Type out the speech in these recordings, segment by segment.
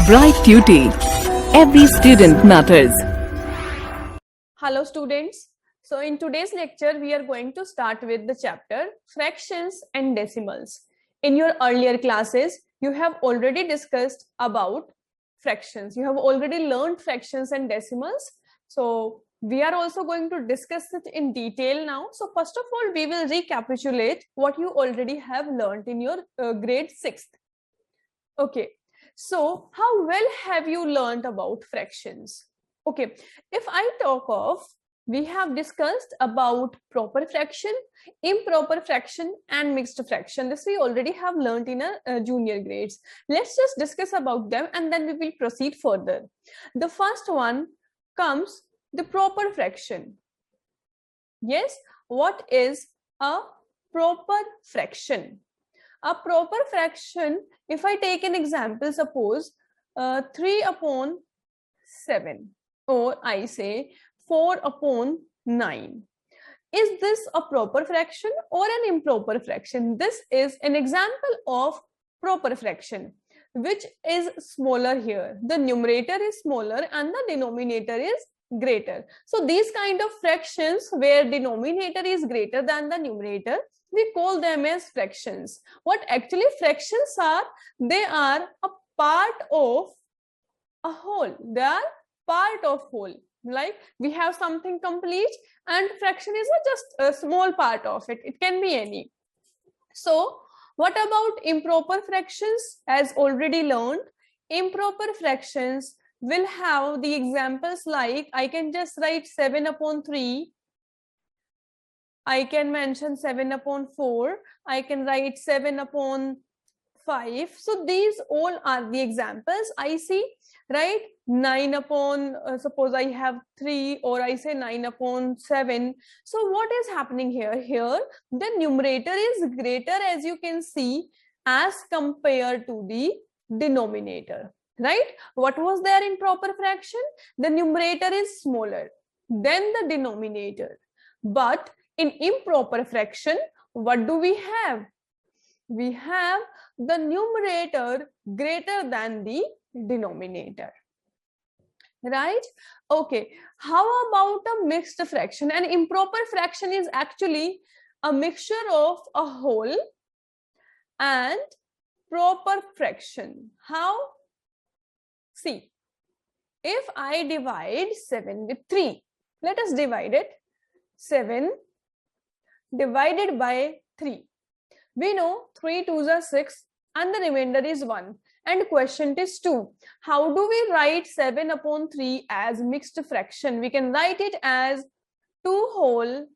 Bright Tuty. Every student matters. Hello students. So in today's lecture, we are going to start with the chapter fractions and decimals. In your earlier classes, you have already discussed about fractions. You have already learned fractions and decimals. So we are also going to discuss it in detail now. So first of all, we will recapitulate what you already have learned in your grade 6th. Okay. So how well have you learned about fractions? Okay, if I talk of, we have discussed about proper fraction, improper fraction and mixed fraction. This we already have learned in a junior grades. Let's just discuss about them and then we will proceed further. The first one comes the proper fraction. Yes, what is a proper fraction? A proper fraction, if I take an example, suppose 3 upon 7, or I say 4 upon 9. Is this a proper fraction or an improper fraction? This is an example of proper fraction, which is smaller here. The numerator is smaller and the denominator is greater. So these kind of fractions where denominator is greater than the numerator, we call them as fractions. What actually fractions are? They are a part of a whole. They are part of whole. Like we have something complete and fraction is just a small part of it. It can be any. So what about improper fractions? As already learned, improper fractions will have the examples like I can just write 7 upon 3. I can mention 7 upon 4. I can write 7 upon 5. So these all are the examples I see, right? 9 upon, suppose I have 3 or I say 9 upon 7. So what is happening here? Here, the numerator is greater as you can see as compared to the denominator, right? What was there in proper fraction? The numerator is smaller than the denominator. But in improper fraction, what do we have? We have the numerator greater than the denominator, right? Okay, how about a mixed fraction? An improper fraction is actually a mixture of a whole and proper fraction. How? See, if I divide 7 with 3, let us divide it. 7 divided by 3. We know 3 2s are 6 and the remainder is 1. And question is 2. How do we write 7 upon 3 as mixed fraction? We can write it as 2 whole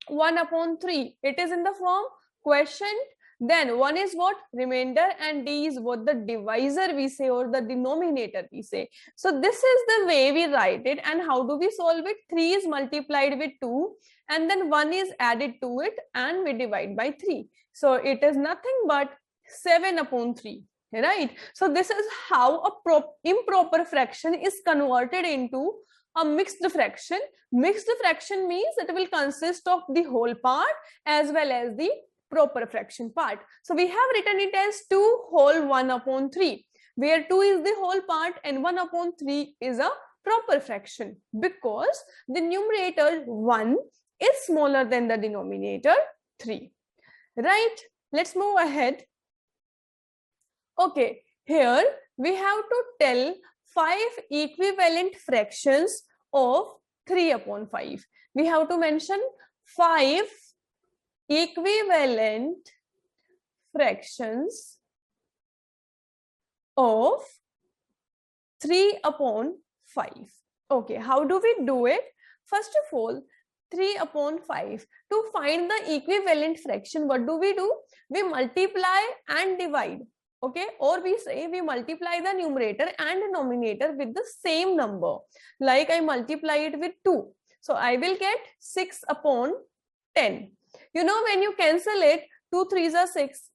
1 upon 3. It is in the form quotient. Then 1 is what? Remainder, and D is what? The divisor we say, or the denominator we say. So this is the way we write it. And how do we solve it? 3 is multiplied with 2 and then 1 is added to it and we divide by 3. So it is nothing but 7 upon 3, right? So this is how a improper fraction is converted into a mixed fraction. Mixed fraction means it will consist of the whole part as well as the proper fraction part. So we have written it as 2 whole 1 upon 3, where 2 is the whole part and 1 upon 3 is a proper fraction because the numerator 1 is smaller than the denominator 3, right? Let's move ahead. Okay, here we have to tell 5 equivalent fractions of 3 upon 5. We have to mention 5 equivalent fractions of 3 upon 5. Okay, how do we do it? First of all, 3 upon 5. To find the equivalent fraction, what do? We multiply and divide. Okay, or we say we multiply the numerator and denominator with the same number. Like I multiply it with 2. So I will get 6 upon 10. You know, when you cancel it, 2 3s are 6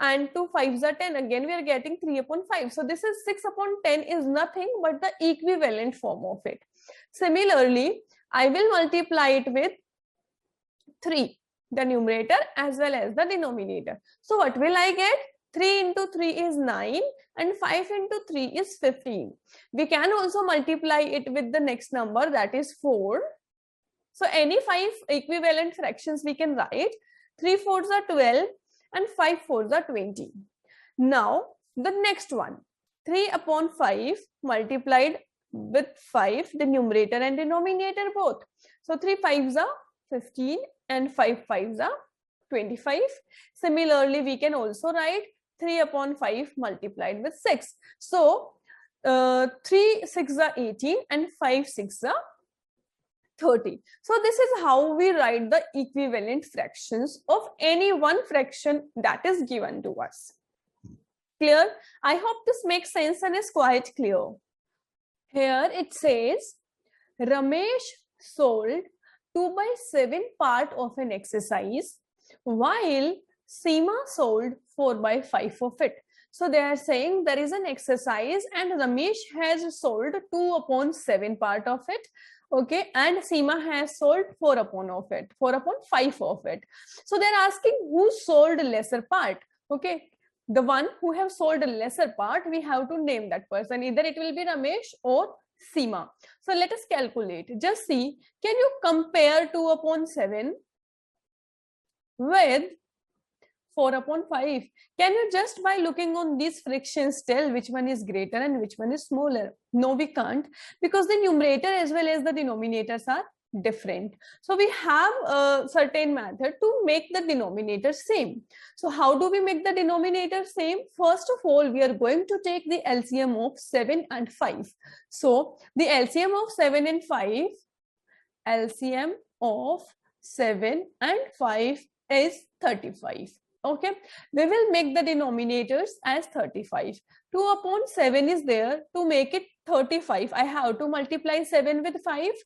and 2 5s are 10. Again, we are getting 3 upon 5. So this is 6 upon 10 is nothing but the equivalent form of it. Similarly, I will multiply it with 3, the numerator as well as the denominator. So what will I get? 3 into 3 is 9 and 5 into 3 is 15. We can also multiply it with the next number, that is 4. So any 5 equivalent fractions we can write. 3 fours are 12 and 5 fours are 20. Now the next one, 3 upon 5 multiplied with 5, the numerator and denominator both. So 3 5s are 15 and 5 5s are 25. Similarly, we can also write 3 upon 5 multiplied with 6. So 3 6 are 18 and 5 6 are 30. So this is how we write the equivalent fractions of any one fraction that is given to us. Clear? I hope this makes sense and is quite clear. Here it says Ramesh sold 2/7 part of an exercise while Seema sold 4/5 of it. So they are saying there is an exercise and Ramesh has sold 2/7 part of it. Okay, and Seema has sold 4/5 of it. So they're asking who sold lesser part. Okay, the one who have sold a lesser part, we have to name that person. Either it will be Ramesh or Seema. So let us calculate. Just see, can you compare 2/7 with 4/5? Can you just by looking on these fractions tell which one is greater and which one is smaller? No, we can't, because the numerator as well as the denominators are different. So we have a certain method to make the denominator same. So how do we make the denominator same? First of all, we are going to take the LCM of 7 and 5. So the LCM of 7 and 5, LCM of 7 and 5 is 35. Okay, we will make the denominators as 35. 2/7 is there. To make it 35, I have to multiply 7 with 5.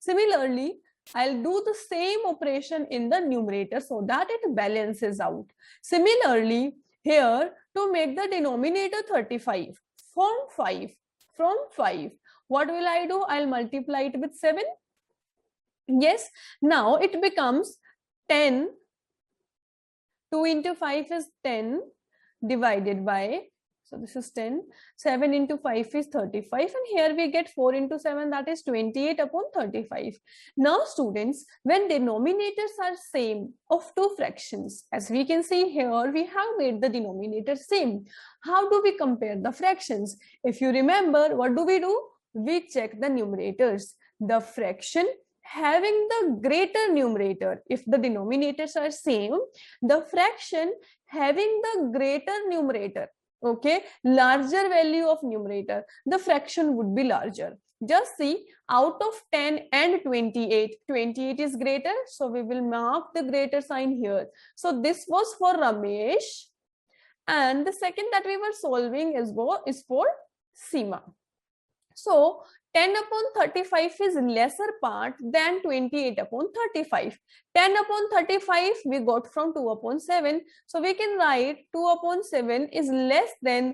Similarly, I'll do the same operation in the numerator so that it balances out. Similarly, here to make the denominator 35 from 5, what will I do? I'll multiply it with 7. Yes, now it becomes 10. 2 into 5 is 10 divided by, so this is 10, 7 into 5 is 35, and here we get 4 into 7, that is 28/35. Now students, when denominators are same of two fractions, as we can see here, we have made the denominator same. How do we compare the fractions? If you remember, what do? We check the numerators. The fraction having the greater numerator, if the denominators are same, the fraction having the greater numerator, okay, larger value of numerator, the fraction would be larger. Just see, out of 10 and 28, 28 is greater, so we will mark the greater sign here. So this was for Ramesh, and the second that we were solving is for Seema. So 10/35 is lesser part than 28/35. 10/35 we got from 2/7. So we can write 2/7 is less than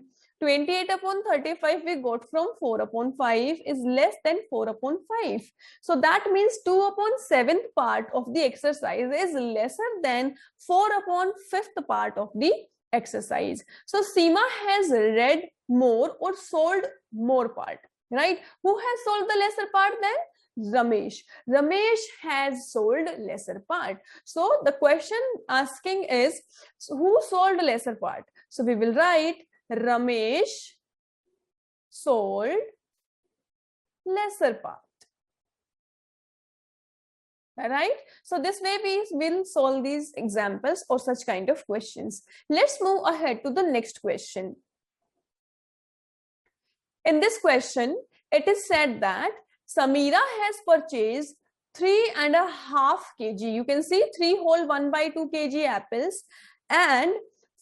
28/35 we got from 4/5 is less than 4/5. So that means 2/7 part of the exercise is lesser than 4/5 part of the exercise. So Seema has read more or sold more part. Right? Who has sold the lesser part then? Ramesh. Ramesh has sold lesser part. So the question asking is, so who sold lesser part? So we will write Ramesh sold lesser part. Right? So this way we will solve these examples or such kind of questions. Let's move ahead to the next question. In this question, it is said that Sameera has purchased 3.5 kg. You can see 3 whole 1/2 kg apples and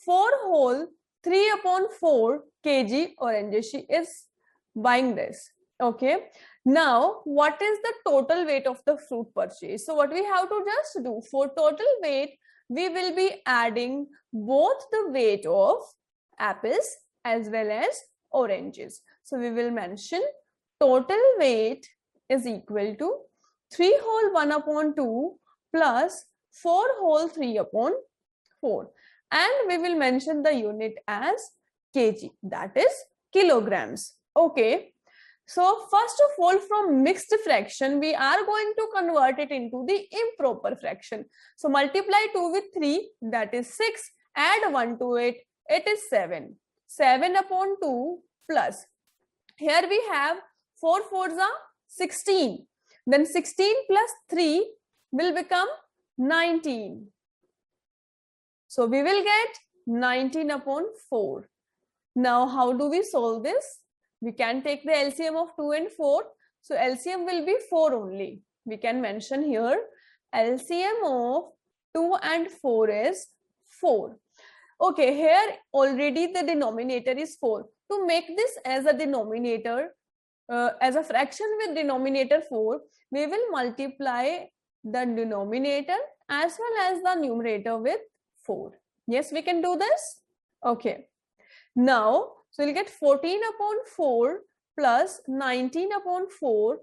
4 whole 3/4 kg oranges. She is buying this. Okay. Now, what is the total weight of the fruit purchase? So what we have to just do for total weight, we will be adding both the weight of apples as well as oranges. So we will mention total weight is equal to 3 whole 1/2 plus 4 whole 3/4. and we will mention the unit as kg, that is kilograms. Okay. So first of all, from mixed fraction, we are going to convert it into the improper fraction. So multiply 2 with 3, that is 6. Add 1 to it, it is 7. 7 upon 2 plus. Here we have 4 4s are 16. Then 16 plus 3 will become 19. So we will get 19 upon 4. Now how do we solve this? We can take the LCM of 2 and 4. So LCM will be 4 only. We can mention here LCM of 2 and 4 is 4. Okay, here already the denominator is 4. To make this as a denominator, as a fraction with denominator 4, we will multiply the denominator as well as the numerator with 4. Yes, we can do this. Okay. Now, so we'll get 14 upon 4 plus 19 upon 4.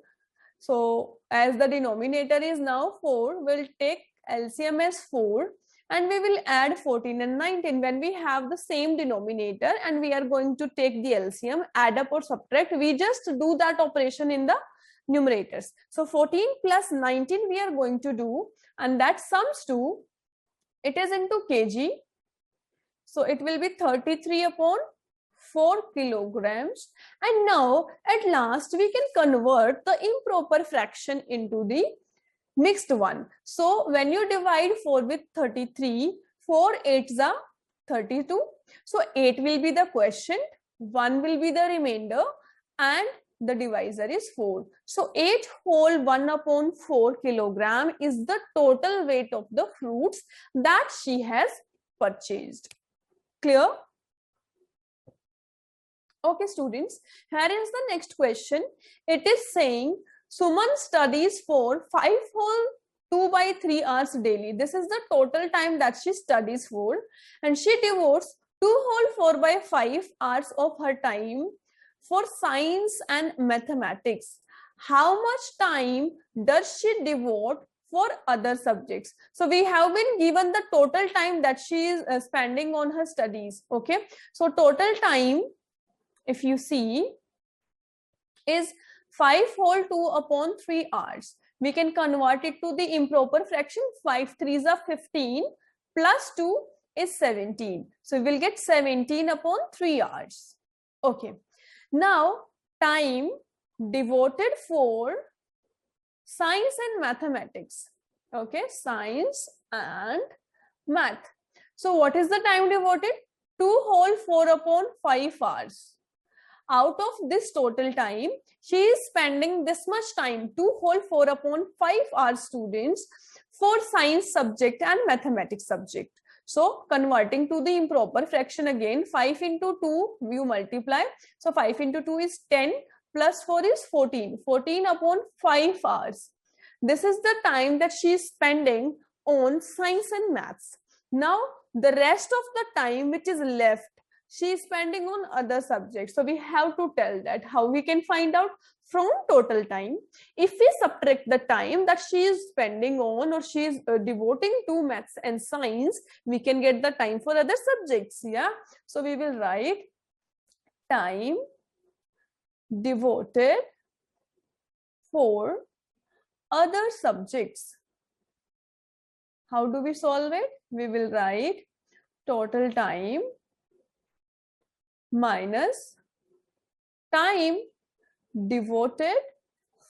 So as the denominator is now 4, we'll take LCM as 4 and we will add 14 and 19 when we have the same denominator and we are going to take the LCM, add up or subtract. We just do that operation in the numerators. So 14 plus 19 we are going to do, and that sums to, it is into kg. So it will be 33 upon 4 kilograms. And now at last we can convert the improper fraction into the mixed one. So when you divide 4 with 33, 4 8s are 32. So 8 will be the quotient, 1 will be the remainder, and the divisor is 4. So 8 whole 1 upon 4 kilogram is the total weight of the fruits that she has purchased. Clear? Okay, students, here is the next question. It is saying Suman studies for 5 whole 2 by 3 hours daily. This is the total time that she studies for, and she devotes 2 whole 4 by 5 hours of her time for science and mathematics. How much time does she devote for other subjects? So we have been given the total time that she is spending on her studies. Okay, so total time, if you see, is 5 whole 2 upon 3 hours. We can convert it to the improper fraction. 5 3s are 15 plus 2 is 17. So we will get 17 upon 3 hours. Okay. Now time devoted for science and mathematics. Okay, science and math. So what is the time devoted? 2 whole 4 upon 5 hours. Out of this total time, she is spending this much time, 2 whole 4 upon 5 hours, students, for science subject and mathematics subject. So converting to the improper fraction again, 5 into 2 you multiply. So 5 into 2 is 10 plus 4 is 14. 14 upon 5 hours. This is the time that she is spending on science and maths. Now the rest of the time which is left, she is spending on other subjects. So we have to tell that. How we can find out? From total time, if we subtract the time that she is spending on or she is devoting to maths and science, we can get the time for other subjects. Yeah. So we will write time devoted for other subjects. How do we solve it? We will write total time minus time devoted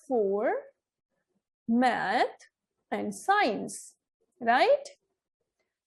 for math and science, right?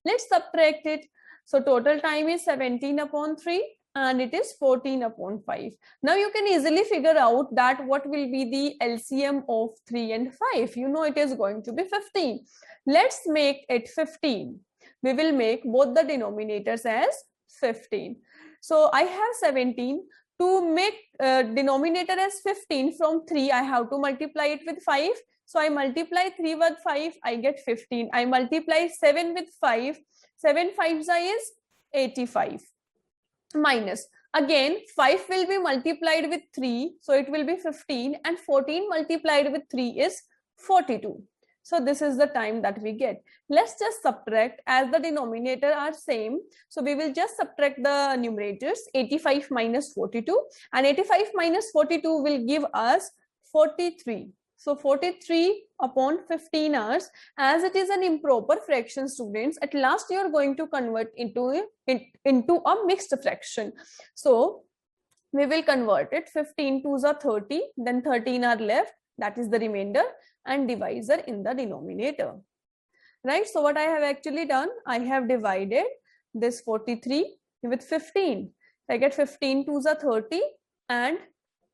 Let's subtract it. So total time is 17 upon 3 and it is 14 upon 5. Now you can easily figure out that what will be the LCM of 3 and 5. You know it is going to be 15. Let's make it 15. We will make both the denominators as 15. So I have 17. To make denominator as 15 from 3, I have to multiply it with 5. So I multiply 3 with 5, I get 15. I multiply 7 with 5. 7 5s is 85. Minus. Again, 5 will be multiplied with 3. So it will be 15. And 14 multiplied with 3 is 42. So this is the time that we get. Let's just subtract, as the denominator are same. So we will just subtract the numerators, 85 minus 42, and 85 minus 42 will give us 43. So 43 upon 15 hours, as it is an improper fraction, students, at last you are going to convert into a mixed fraction. So we will convert it. 15 twos are 30, then 13 are left, that is the remainder, and divisor in the denominator. Right? So what I have actually done, I have divided this 43 with 15. I get 15 twos are 30 and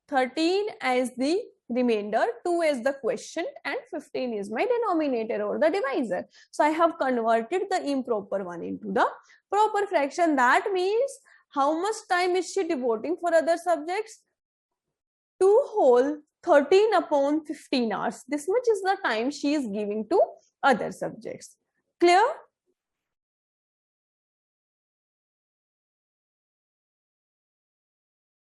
13 as the remainder, 2 is the quotient, and 15 is my denominator or the divisor. So I have converted the improper one into the proper fraction. That means how much time is she devoting for other subjects? 2 whole 13 upon 15 hours. This much is the time she is giving to other subjects. Clear?